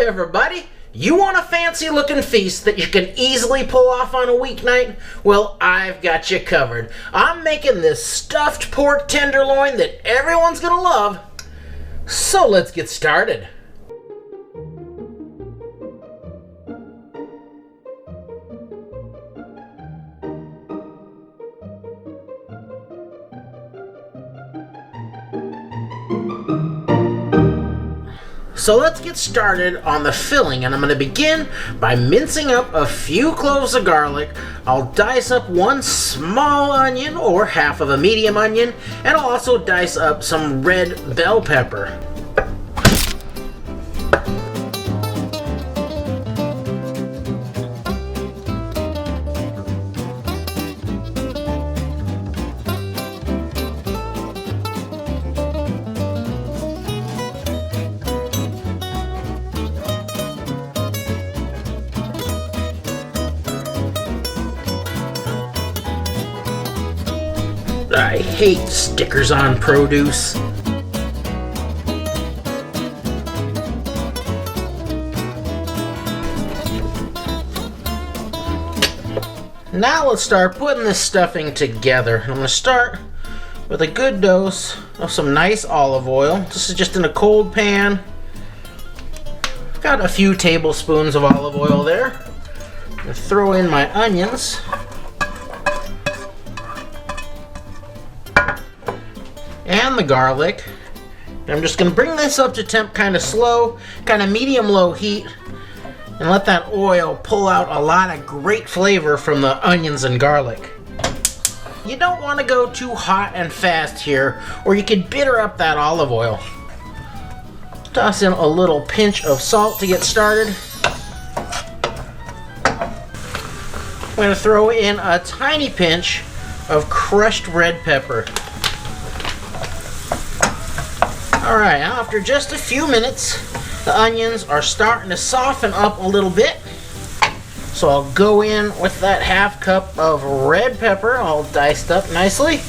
everybody! You want a fancy looking feast that you can easily pull off on a weeknight? Well, I've got you covered. I'm making this stuffed pork tenderloin that everyone's gonna love. So let's get started. So let's get started on the filling, and I'm going to begin by mincing up a few cloves of garlic. I'll dice up one small onion or half of a medium onion, and I'll also dice up some red bell pepper. I hate stickers on produce. Now let's start putting this stuffing together. I'm going to start with a good dose of some nice olive oil. This is just in a cold pan. Got a few tablespoons of olive oil there. I'm going to throw in my onions. And the garlic. I'm just going to bring this up to temp kind of slow, kind of medium-low heat, and let that oil pull out a lot of great flavor from the onions and garlic. You don't want to go too hot and fast here, or you could bitter up that olive oil. Toss in a little pinch of salt to get started. I'm going to throw in a tiny pinch of crushed red pepper. Alright, after just a few minutes, the onions are starting to soften up a little bit. So I'll go in with that half cup of red pepper, all diced up nicely.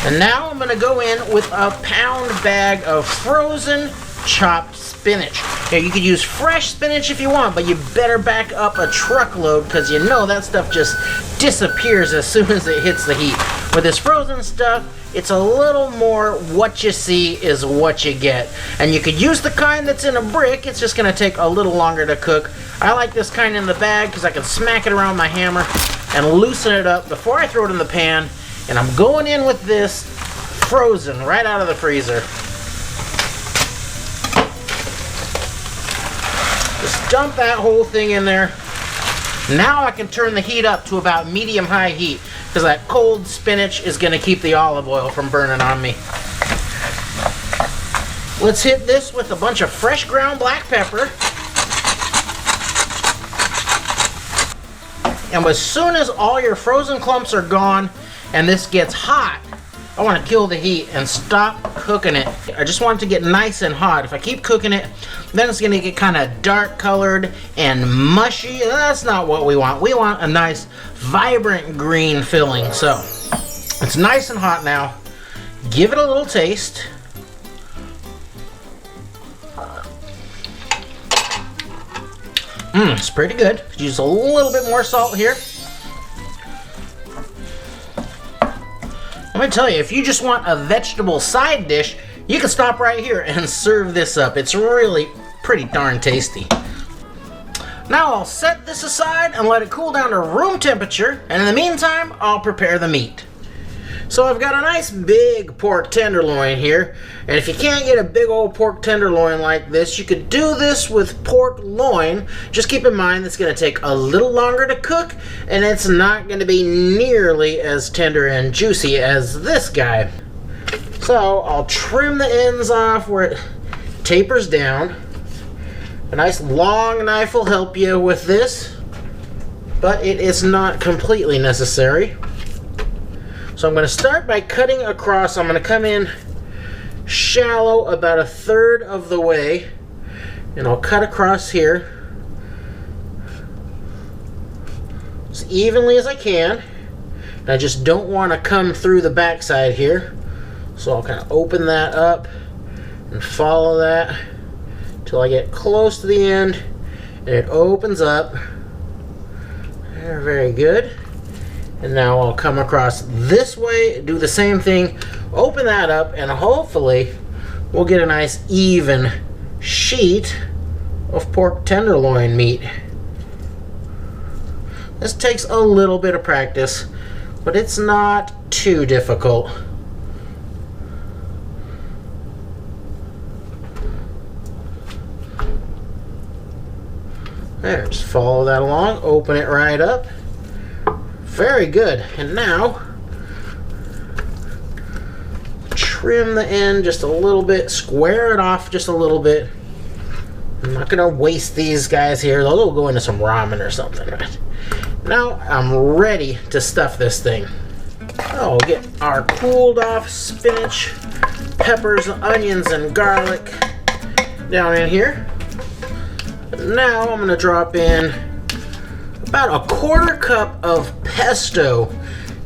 And now I'm going to go in with a pound bag of frozen chopped spinach. Now, you could use fresh spinach if you want, but you better back up a truckload because you know that stuff just disappears as soon as it hits the heat. With this frozen stuff, it's a little more what you see is what you get. And you could use the kind that's in a brick. It's just going to take a little longer to cook. I like this kind in the bag because I can smack it around my hammer and loosen it up before I throw it in the pan. And I'm going in with this frozen right out of the freezer. Just dump that whole thing in there. Now I can turn the heat up to about medium-high heat because that cold spinach is going to keep the olive oil from burning on me. Let's hit this with a bunch of fresh ground black pepper. And as soon as all your frozen clumps are gone and this gets hot, I want to kill the heat and stop cooking it. I just want it to get nice and hot. If I keep cooking it, then it's going to get kind of dark colored and mushy. That's not what we want. We want a nice, vibrant green filling. So, it's nice and hot now. Give it a little taste. It's pretty good. Use a little bit more salt here. Let me tell you, if you just want a vegetable side dish, you can stop right here and serve this up. It's really pretty darn tasty. Now I'll set this aside and let it cool down to room temperature, and in the meantime, I'll prepare the meat. So I've got a nice big pork tenderloin here, and if you can't get a big old pork tenderloin like this, you could do this with pork loin. Just keep in mind it's going to take a little longer to cook, and it's not going to be nearly as tender and juicy as this guy. So I'll trim the ends off where it tapers down. A nice long knife will help you with this, but it is not completely necessary. So I'm going to start by cutting across. I'm going to come in shallow about 1/3 of the way, and I'll cut across here as evenly as I can. And I just don't want to come through the backside here, so I'll kind of open that up and follow that till I get close to the end and it opens up. There, very good. And now I'll come across this way, do the same thing, open that up, and hopefully we'll get a nice even sheet of pork tenderloin meat. This takes a little bit of practice, but it's not too difficult. There, just follow that along, open it right up. Very good. And now, trim the end just a little bit, square it off just a little bit. I'm not gonna waste these guys here. They'll go into some ramen or something. Right? Now I'm ready to stuff this thing. I'll get our cooled off spinach, peppers, onions, and garlic down in here. Now I'm gonna drop in about a 1/4 cup of pesto.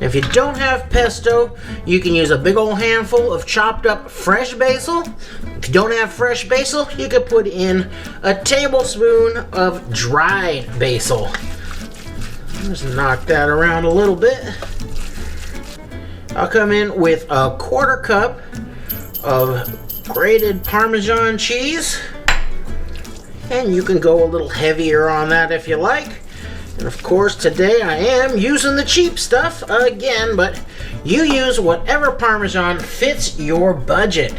If you don't have pesto, you can use a big old handful of chopped up fresh basil. If you don't have fresh basil, you could put in a tablespoon of dried basil. Just knock that around a little bit. I'll come in with a 1/4 cup of grated Parmesan cheese. And you can go a little heavier on that if you like. And of course, today I am using the cheap stuff again, but you use whatever Parmesan fits your budget.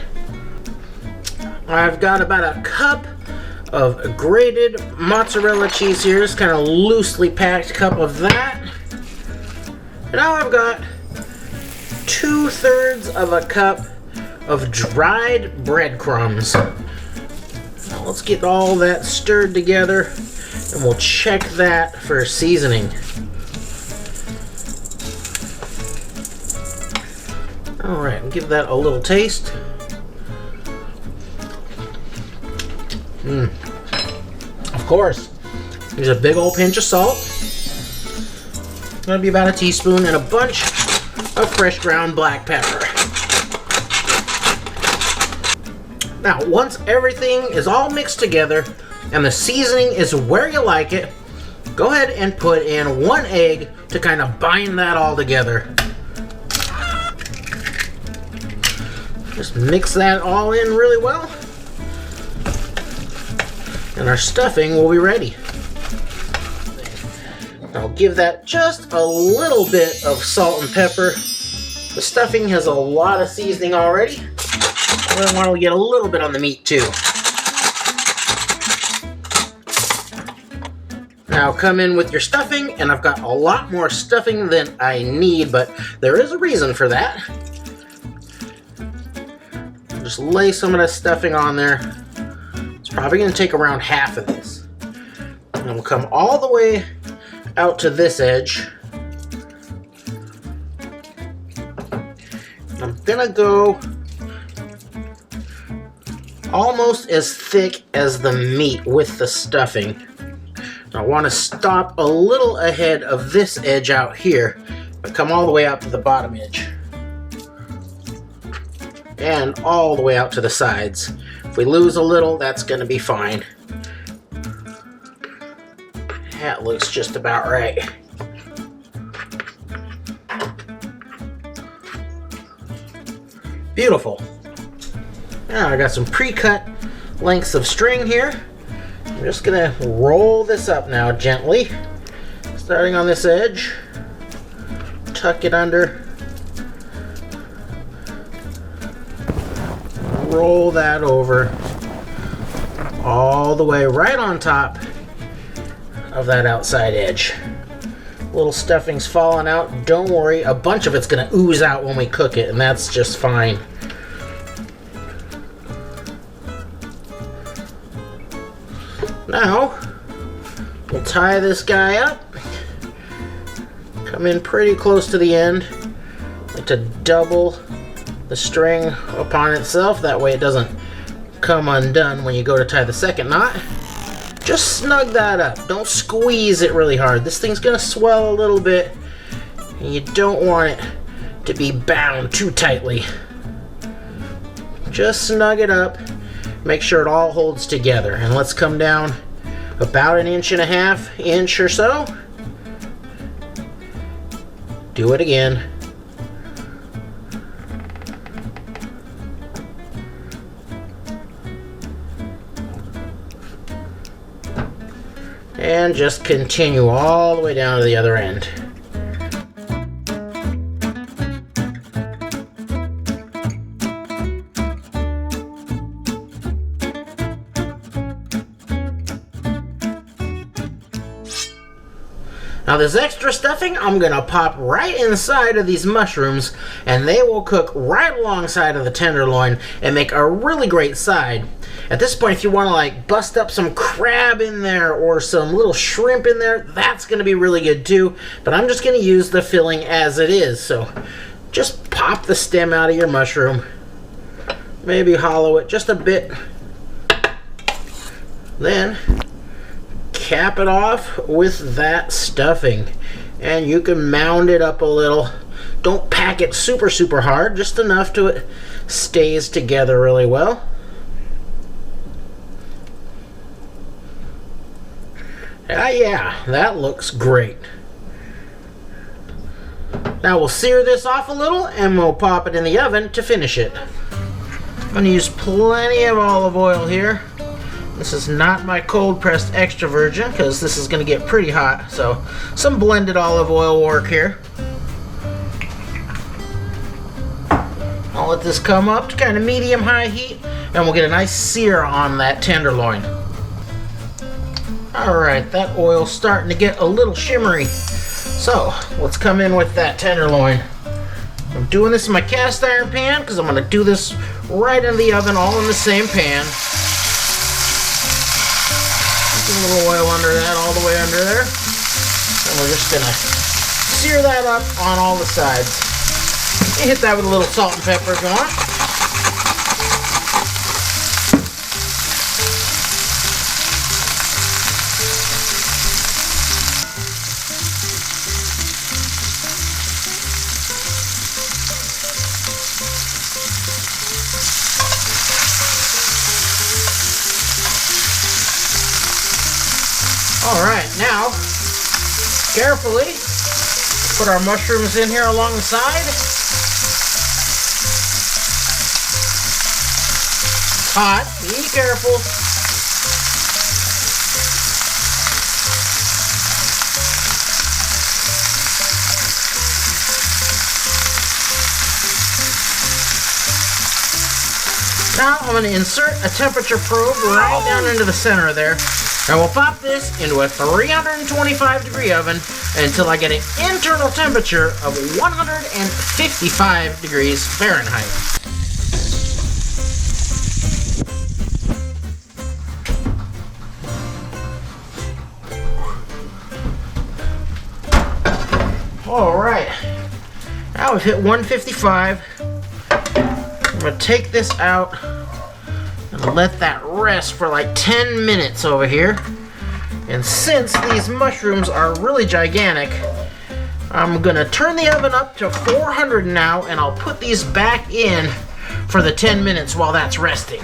I've got about a cup of grated mozzarella cheese here, just kind of loosely packed cup of that. And now I've got 2/3 of a cup of dried breadcrumbs. Now let's get all that stirred together, and we'll check that for seasoning. Alright, give that a little taste. Of course, there's a big old pinch of salt. It's gonna be about a teaspoon, and a bunch of fresh ground black pepper. Now, once everything is all mixed together and the seasoning is where you like it, go ahead and put in 1 egg to kind of bind that all together. Just mix that all in really well, and our stuffing will be ready. I'll give that just a little bit of salt and pepper. The stuffing has a lot of seasoning already. I want to get a little bit on the meat too. Now come in with your stuffing, and I've got a lot more stuffing than I need, but there is a reason for that. Just lay some of that stuffing on there. It's probably going to take around half of this. And we'll come all the way out to this edge. I'm going to go almost as thick as the meat with the stuffing. I want to stop a little ahead of this edge out here, but come all the way out to the bottom edge. And all the way out to the sides. If we lose a little, that's going to be fine. That looks just about right. Beautiful. Now I got some pre-cut lengths of string here. I'm just gonna roll this up now gently, starting on this edge. Tuck it under. Roll that over all the way right on top of that outside edge. Little stuffing's falling out. Don't worry, a bunch of it's gonna ooze out when we cook it, and that's just fine. Now, we'll tie this guy up. Come in pretty close to the end. Like to double the string upon itself. That way it doesn't come undone when you go to tie the second knot. Just snug that up. Don't squeeze it really hard. This thing's gonna swell a little bit, and you don't want it to be bound too tightly. Just snug it up, Make sure it all holds together. And let's come down about 1.5 inches or so. Do it again. And just continue all the way down to the other end. Now this extra stuffing I'm going to pop right inside of these mushrooms, and they will cook right alongside of the tenderloin and make a really great side. At this point, if you want to like bust up some crab in there or some little shrimp in there, that's going to be really good too. But I'm just going to use the filling as it is. So just pop the stem out of your mushroom. Maybe hollow it just a bit. Then cap it off with that stuffing. And you can mound it up a little. Don't pack it super hard, just enough to it stays together really well. Yeah, that looks great. Now we'll sear this off a little and we'll pop it in the oven to finish it. I'm going to use plenty of olive oil here. This is not my cold pressed extra virgin because this is going to get pretty hot. So some blended olive oil will work here. I'll let this come up to kind of medium-high heat and we'll get a nice sear on that tenderloin. Alright, that oil's starting to get a little shimmery. So, let's come in with that tenderloin. I'm doing this in my cast iron pan because I'm going to do this right in the oven, all in the same pan. Just a little oil under that, all the way under there. And we're just going to sear that up on all the sides. You hit that with a little salt and pepper if you want. Alright, now, carefully put our mushrooms in here along the side. It's hot, be careful. Now I'm going to insert a temperature probe right down into the center there. And we'll pop this into a 325 degree oven until I get an internal temperature of 155 degrees Fahrenheit. Alright, now we've hit 155. I'm going to take this out and let that rest for like 10 minutes over here. And since these mushrooms are really gigantic, I'm gonna turn the oven up to 400 now, and I'll put these back in for the 10 minutes while that's resting.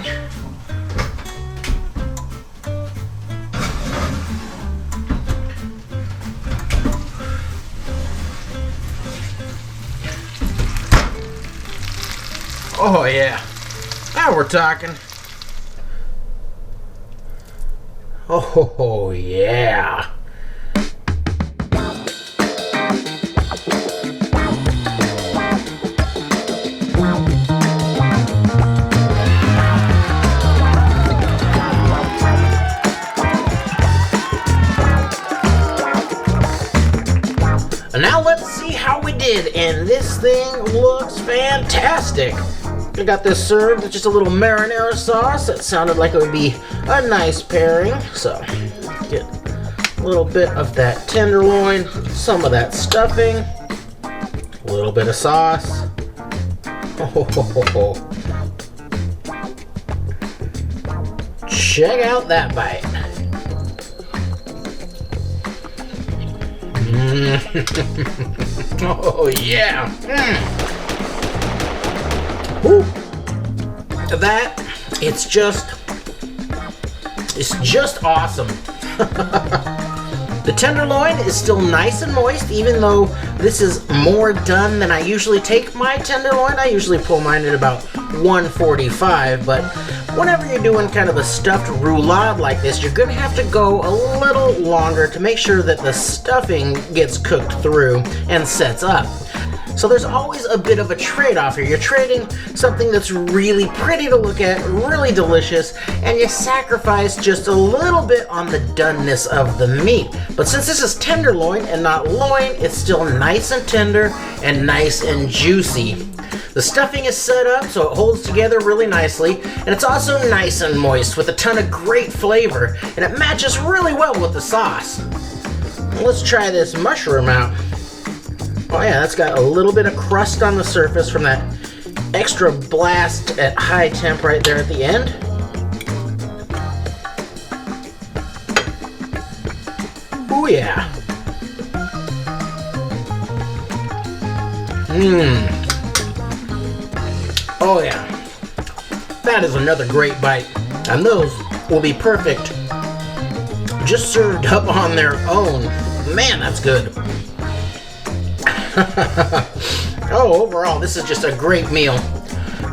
Oh yeah, now we're talking. Oh yeah. And now let's see how we did, and this thing looks fantastic. I got this served with just a little marinara sauce. That sounded like it would be a nice pairing. So, get a little bit of that tenderloin, some of that stuffing, a little bit of sauce. Oh. Check out that bite. Oh yeah. Woo. That, it's just is just awesome. The tenderloin is still nice and moist, even though this is more done than I usually take my tenderloin. I usually pull mine at about 145, but whenever you're doing kind of a stuffed roulade like this, you're going to have to go a little longer to make sure that the stuffing gets cooked through and sets up. So there's always a bit of a trade-off here. You're trading something that's really pretty to look at, really delicious, and you sacrifice just a little bit on the doneness of the meat. But since this is tenderloin and not loin, it's still nice and tender and nice and juicy. The stuffing is set up so it holds together really nicely, and it's also nice and moist with a ton of great flavor, and it matches really well with the sauce. Let's try this mushroom out. Oh yeah, that's got a little bit of crust on the surface from that extra blast at high temp right there at the end. Oh yeah. Oh yeah. That is another great bite. And those will be perfect just served up on their own. Man, that's good. Oh, overall, this is just a great meal.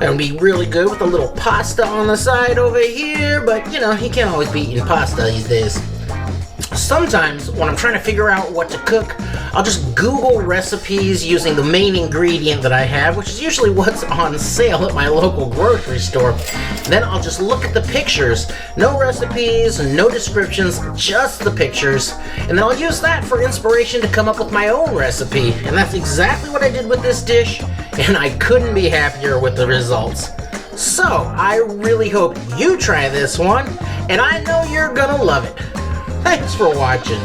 It'll be really good with a little pasta on the side over here, but you know, you can't always be eating pasta these days. Sometimes, when I'm trying to figure out what to cook, I'll just Google recipes using the main ingredient that I have, which is usually what's on sale at my local grocery store. Then I'll just look at the pictures. No recipes, no descriptions, just the pictures. And then I'll use that for inspiration to come up with my own recipe. And that's exactly what I did with this dish, and I couldn't be happier with the results. So, I really hope you try this one, and I know you're gonna love it. Thanks for watching.